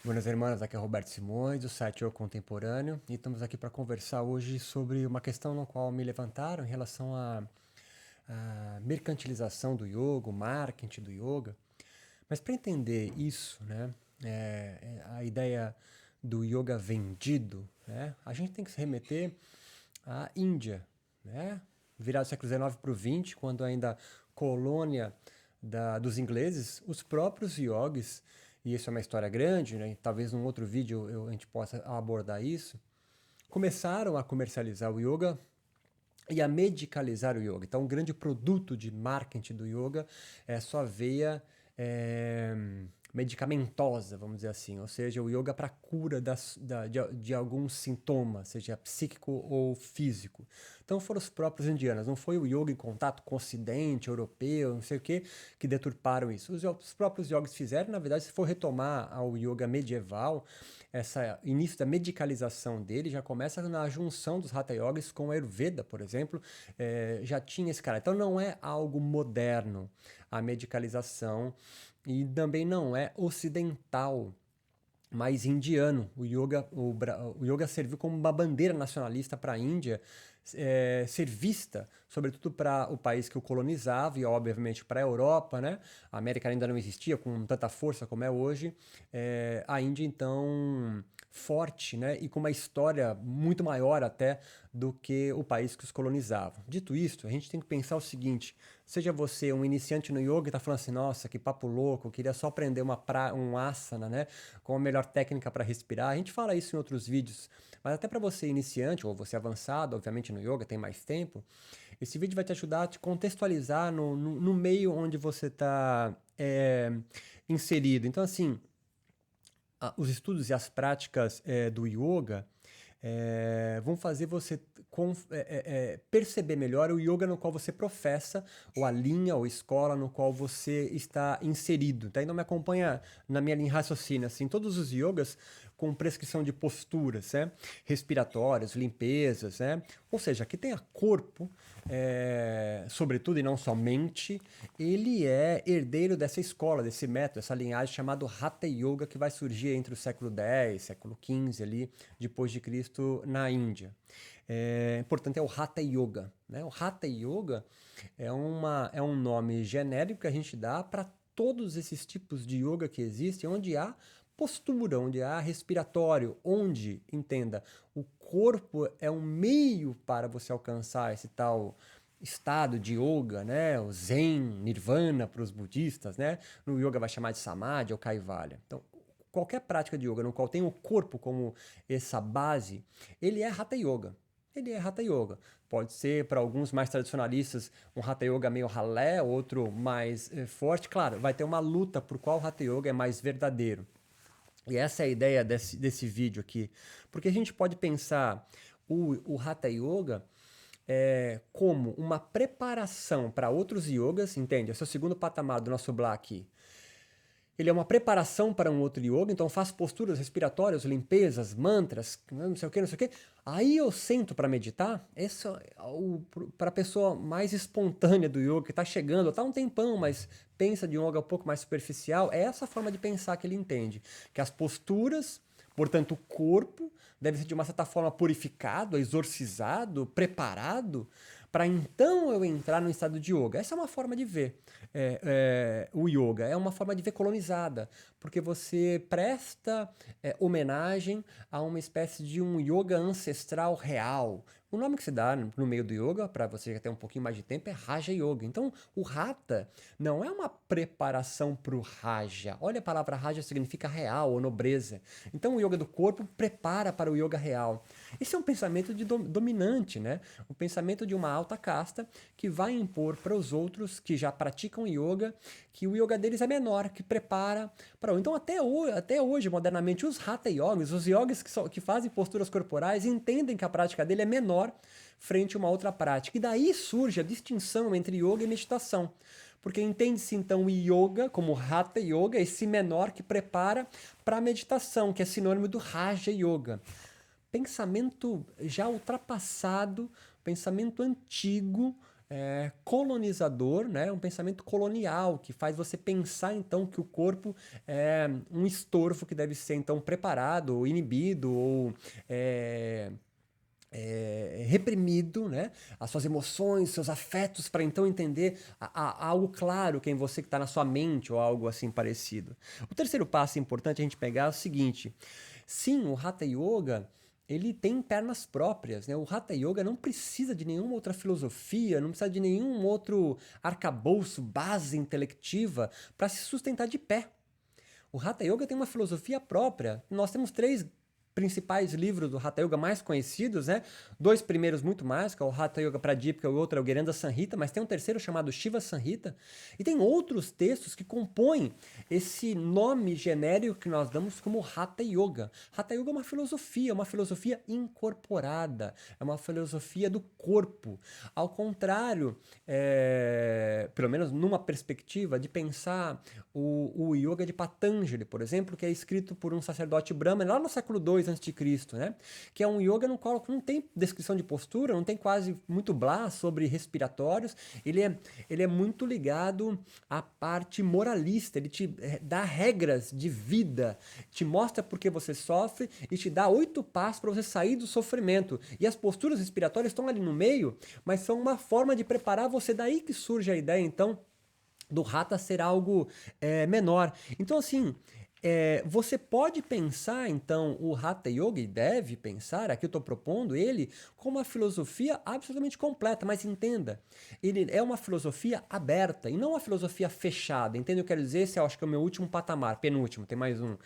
Buenas irmãs, aqui é Roberto Simões, do site Eu Contemporâneo, e estamos aqui para conversar hoje sobre uma questão no qual me levantaram em relação à mercantilização do yoga, o marketing do yoga. Mas para entender isso, né, a ideia do yoga vendido, né, a gente tem que se remeter à Índia, né, virado do século XIX para o XX, quando ainda colônia dos ingleses, os próprios yogis, e isso é uma história grande, né, talvez num outro vídeo a gente possa abordar isso, começaram a comercializar o yoga e a medicalizar o yoga. Então, um grande produto de marketing do yoga é a sua veia é, medicamentosa, vamos dizer assim, ou seja, o yoga para cura de alguns sintomas, seja psíquico ou físico. Então, foram os próprios indianos, não foi o yoga em contato com o ocidente, europeu, não sei o que deturparam isso. Os próprios yogis fizeram, na verdade, se for retomar ao yoga medieval, esse início da medicalização dele já começa na junção dos Hatha Yogis com a Ayurveda, por exemplo, já tinha esse cara. Então não é algo moderno a medicalização e também não é ocidental, mais indiano. O yoga serviu como uma bandeira nacionalista para a Índia ser vista, sobretudo para o país que o colonizava e, obviamente, para a Europa, né? A América ainda não existia com tanta força como é hoje. A Índia, então, forte, né? E com uma história muito maior até do que o país que os colonizava. Dito isso, a gente tem que pensar o seguinte: seja você um iniciante no yoga e está falando assim, nossa, que papo louco, eu queria só aprender um asana, né? Com a melhor técnica para respirar. A gente fala isso em outros vídeos, mas até para você iniciante ou você avançado, obviamente no yoga tem mais tempo, esse vídeo vai te ajudar a te contextualizar no meio onde você está inserido. Então, assim, os estudos e as práticas do yoga vão fazer você perceber melhor o yoga no qual você professa, ou a linha ou escola no qual você está inserido. Tá? Então me acompanha na minha linha de raciocínio. Assim, todos os yogas com prescrição de posturas, né? Respiratórias, limpezas, né? Ou seja, que tenha corpo, sobretudo e não somente, ele é herdeiro dessa escola, desse método, dessa linhagem chamado Hatha Yoga, que vai surgir entre o século X, século XV ali, depois de Cristo, na Índia. Portanto, é o Hatha Yoga. Né? O Hatha Yoga é um nome genérico que a gente dá para todos esses tipos de yoga que existem, onde há postura, onde há respiratório, onde, entenda, o corpo é um meio para você alcançar esse tal estado de yoga, né? O Zen, Nirvana para os budistas, né? No yoga vai chamar de Samadhi ou Kaivalya. Então, qualquer prática de yoga no qual tem o corpo como essa base, ele é Hatha Yoga. Ele é Hatha Yoga. Pode ser, para alguns mais tradicionalistas, um Hatha Yoga meio ralé, outro mais forte. Claro, vai ter uma luta por qual Hatha Yoga é mais verdadeiro. E essa é a ideia desse vídeo aqui. Porque a gente pode pensar o Hatha Yoga como uma preparação para outros yogas, entende? Esse é o segundo patamar do nosso Black. Ele é uma preparação para um outro yoga, então faz posturas respiratórias, limpezas, mantras, não sei o que, não sei o que. Aí eu sento para meditar. Esse é para a pessoa mais espontânea do yoga, que está chegando, está um tempão, mas pensa de um yoga um pouco mais superficial. É essa forma de pensar que ele entende. Que as posturas, portanto, o corpo, deve ser de uma certa forma purificado, exorcizado, preparado, para então eu entrar no estado de yoga. Essa é uma forma de ver o yoga, é uma forma de ver colonizada, porque você presta homenagem a uma espécie de um yoga ancestral real. O nome que se dá no meio do yoga, para você já ter um pouquinho mais de tempo, é Raja Yoga. Então, o Hatha não é uma preparação para o Raja. Olha, a palavra Raja significa real ou nobreza. Então, o yoga do corpo prepara para o yoga real. Esse é um pensamento dominante, né? O pensamento de uma alta casta que vai impor para os outros que já praticam yoga que o yoga deles é menor, que prepara para. Então, até hoje, modernamente, os Hatha Yogis, os yogis que fazem posturas corporais, entendem que a prática dele é menor frente a uma outra prática. E daí surge a distinção entre yoga e meditação. Porque entende-se então o yoga como Hatha Yoga, esse menor que prepara para a meditação, que é sinônimo do Raja Yoga. Pensamento já ultrapassado, pensamento antigo, colonizador, né? Um pensamento colonial que faz você pensar então que o corpo é um estorvo que deve ser então preparado, ou inibido ou é, reprimido, né? As suas emoções, seus afetos, para então entender algo claro que é em você que está na sua mente ou algo assim parecido. O terceiro passo importante a gente pegar é o seguinte: sim, o Hatha Yoga ele tem pernas próprias, né? O Hatha Yoga não precisa de nenhuma outra filosofia, não precisa de nenhum outro arcabouço, base intelectiva para se sustentar de pé. O Hatha Yoga tem uma filosofia própria. Nós temos três principais livros do Hatha Yoga mais conhecidos, né? Dois primeiros muito mais, que é o Hatha Yoga Pradipika e o outro é o Guiranda Samhita, mas tem um terceiro chamado Shiva Samhita, e tem outros textos que compõem esse nome genérico que nós damos como Hatha Yoga. Hatha Yoga é uma filosofia incorporada, é uma filosofia do corpo. Ao contrário, pelo menos numa perspectiva de pensar o Yoga de Patanjali, por exemplo, que é escrito por um sacerdote Brahman lá no século II a.C., né? Que é um yoga no qual não tem descrição de postura, não tem quase muito blá sobre respiratórios, ele é muito ligado à parte moralista, ele te dá regras de vida, te mostra por que você sofre e te dá 8 passos para você sair do sofrimento. E as posturas respiratórias estão ali no meio, mas são uma forma de preparar você. Daí que surge a ideia, então, do Hatha ser algo menor. Então, assim, você pode pensar, então, o Hatha Yoga, e deve pensar, aqui eu estou propondo ele, como uma filosofia absolutamente completa, mas entenda, ele é uma filosofia aberta e não uma filosofia fechada. Entende o que eu quero dizer? Esse eu acho que é o meu último patamar, penúltimo, tem mais um.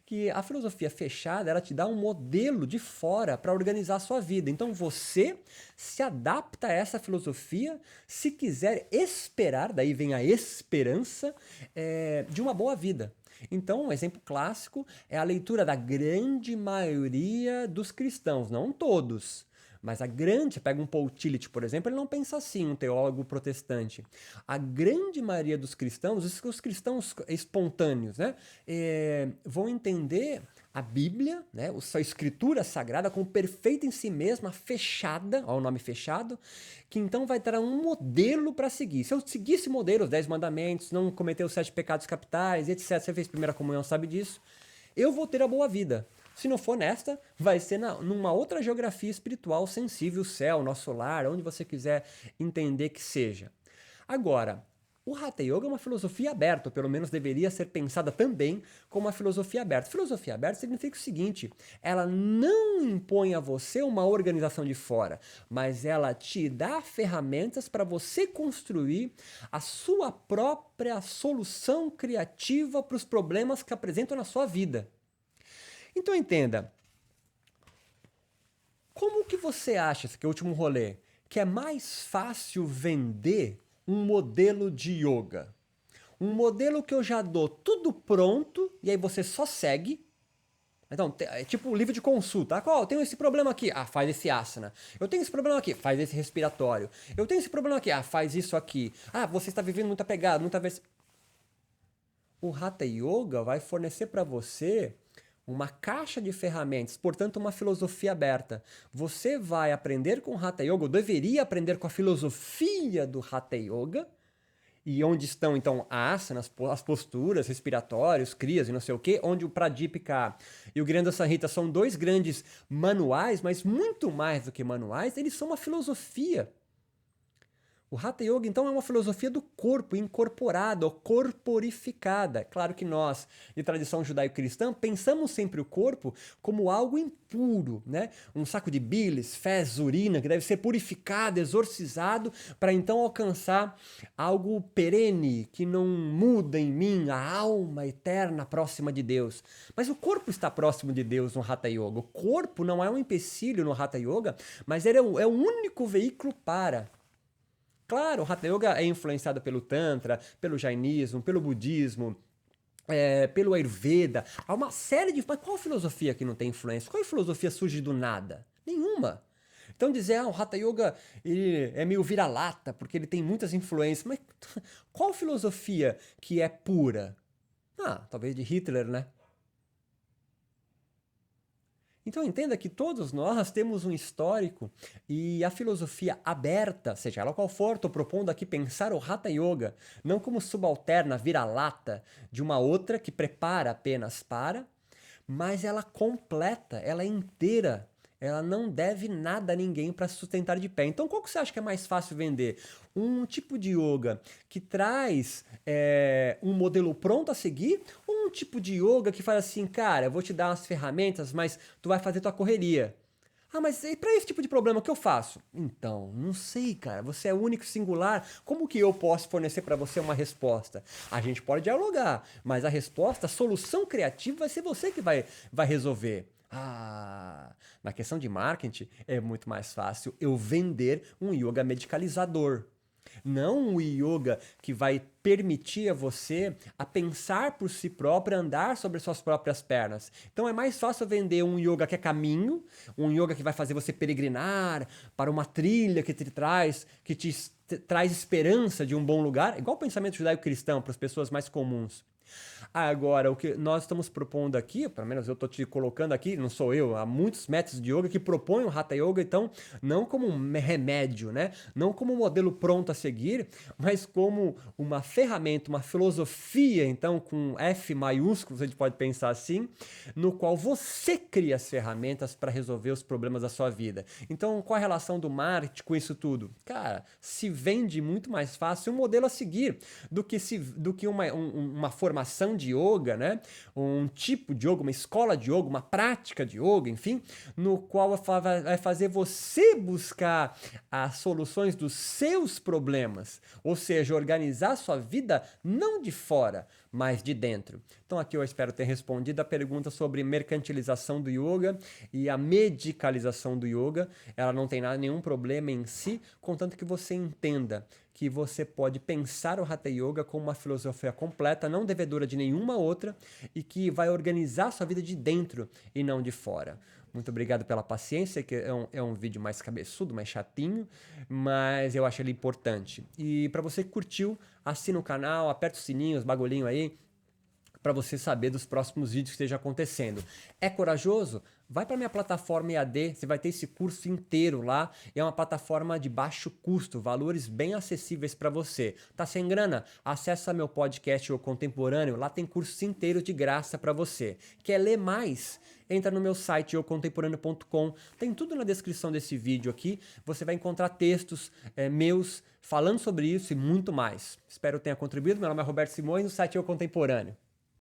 Que a filosofia fechada, ela te dá um modelo de fora para organizar a sua vida. Então, você se adapta a essa filosofia se quiser esperar, daí vem a esperança, de uma boa vida. Então, um exemplo clássico é a leitura da grande maioria dos cristãos, não todos, mas a grande, você pega um Paul Tillich, por exemplo, ele não pensa assim, um teólogo protestante. A grande maioria dos cristãos, os cristãos espontâneos, né, vão entender a Bíblia, né, a sua escritura sagrada, como perfeita em si mesma, fechada, olha o nome fechado, que então vai dar um modelo para seguir. Se eu seguir esse modelo, os 10 mandamentos, não cometer os 7 pecados capitais, etc., você fez primeira comunhão, sabe disso, eu vou ter a boa vida. Se não for nesta, vai ser numa outra geografia espiritual sensível, o céu, nosso lar, onde você quiser entender que seja. Agora, o Hatha Yoga é uma filosofia aberta, ou pelo menos deveria ser pensada também como uma filosofia aberta. Filosofia aberta significa o seguinte: ela não impõe a você uma organização de fora, mas ela te dá ferramentas para você construir a sua própria solução criativa para os problemas que apresentam na sua vida. Então entenda, como que você acha, esse aqui é o último rolê, que é mais fácil vender um modelo de yoga? Um modelo que eu já dou tudo pronto e aí você só segue. Então, é tipo livro de consulta. Eu tenho esse problema aqui. Ah, faz esse asana. Eu tenho esse problema aqui. Faz esse respiratório. Eu tenho esse problema aqui. Ah, faz isso aqui. Ah, você está vivendo muito apegado, muita vez. O Hatha Yoga vai fornecer para você uma caixa de ferramentas, portanto, uma filosofia aberta. Você vai aprender com o Hatha Yoga, ou deveria aprender com a filosofia do Hatha Yoga, e onde estão, então, asanas, as posturas, respiratórios, kriyas e não sei o quê, onde o Pradipika e o Granda Samhita são dois grandes manuais, mas muito mais do que manuais, eles são uma filosofia. O Hatha Yoga, então, é uma filosofia do corpo, incorporada ou corporificada. Claro que nós, de tradição judaico-cristã, pensamos sempre o corpo como algo impuro, né? Um saco de bilis, fezes, urina, que deve ser purificado, exorcizado, para então alcançar algo perene, que não muda em mim, a alma eterna próxima de Deus. Mas o corpo está próximo de Deus no Hatha Yoga. O corpo não é um empecilho no Hatha Yoga, mas ele é o único veículo para. Claro, o Hatha Yoga é influenciado pelo Tantra, pelo Jainismo, pelo Budismo, pelo Ayurveda. Há uma série de... Mas qual filosofia que não tem influência? Qual filosofia surge do nada? Nenhuma. Então dizer, o Hatha Yoga ele é meio vira-lata, porque ele tem muitas influências. Mas qual filosofia que é pura? Ah, talvez de Hitler, né? Então entenda que todos nós temos um histórico e a filosofia aberta, seja ela qual for, estou propondo aqui pensar o Hatha Yoga não como subalterna, vira-lata de uma outra que prepara apenas para, mas ela completa, ela é inteira. Ela não deve nada a ninguém para se sustentar de pé. Então, qual que você acha que é mais fácil vender? Um tipo de yoga que traz um modelo pronto a seguir, ou um tipo de yoga que faz assim, cara, eu vou te dar umas ferramentas, mas tu vai fazer tua correria. Ah, mas e para esse tipo de problema, o que eu faço? Então, não sei, cara. Você é único e singular. Como que eu posso fornecer para você uma resposta? A gente pode dialogar, mas a resposta, a solução criativa vai ser você que vai resolver. Ah, na questão de marketing é muito mais fácil eu vender um yoga medicalizador. Não um yoga que vai permitir a você a pensar por si próprio, andar sobre suas próprias pernas. Então é mais fácil vender um yoga que é caminho, um yoga que vai fazer você peregrinar para uma trilha que te traz esperança de um bom lugar, igual o pensamento judaico-cristão para as pessoas mais comuns. Agora, o que nós estamos propondo aqui, pelo menos eu estou te colocando aqui, não sou eu, há muitos métodos de yoga que propõem o Hatha Yoga, então, não como um remédio, né? Não como um modelo pronto a seguir, mas como uma ferramenta, uma filosofia, então, com F maiúsculo, a gente pode pensar assim, no qual você cria as ferramentas para resolver os problemas da sua vida. Então, qual a relação do marketing com isso tudo? Cara, se vende muito mais fácil um modelo a seguir do que uma formação de yoga, né? Um tipo de yoga, uma escola de yoga, uma prática de yoga, enfim, no qual vai fazer você buscar as soluções dos seus problemas, ou seja, organizar a sua vida não de fora, mas de dentro. Então aqui eu espero ter respondido a pergunta sobre mercantilização do yoga e a medicalização do yoga. Ela não tem nenhum problema em si, contanto que você entenda que você pode pensar o Hatha Yoga como uma filosofia completa, não devedora de nenhuma outra, e que vai organizar sua vida de dentro e não de fora. Muito obrigado pela paciência, que é um vídeo mais cabeçudo, mais chatinho, mas eu acho ele importante. E para você que curtiu, assina o canal, aperta o sininho, os bagulhinhos aí, para você saber dos próximos vídeos que estejam acontecendo. É corajoso? Vai para minha plataforma EAD, você vai ter esse curso inteiro lá. É uma plataforma de baixo custo, valores bem acessíveis para você. Tá sem grana? Acessa meu podcast O Contemporâneo, lá tem cursos inteiros de graça para você. Quer ler mais? Entra no meu site ocontemporâneo.com, tem tudo na descrição desse vídeo aqui. Você vai encontrar textos meus falando sobre isso e muito mais. Espero que tenha contribuído. Meu nome é Roberto Simões, no site O Contemporâneo.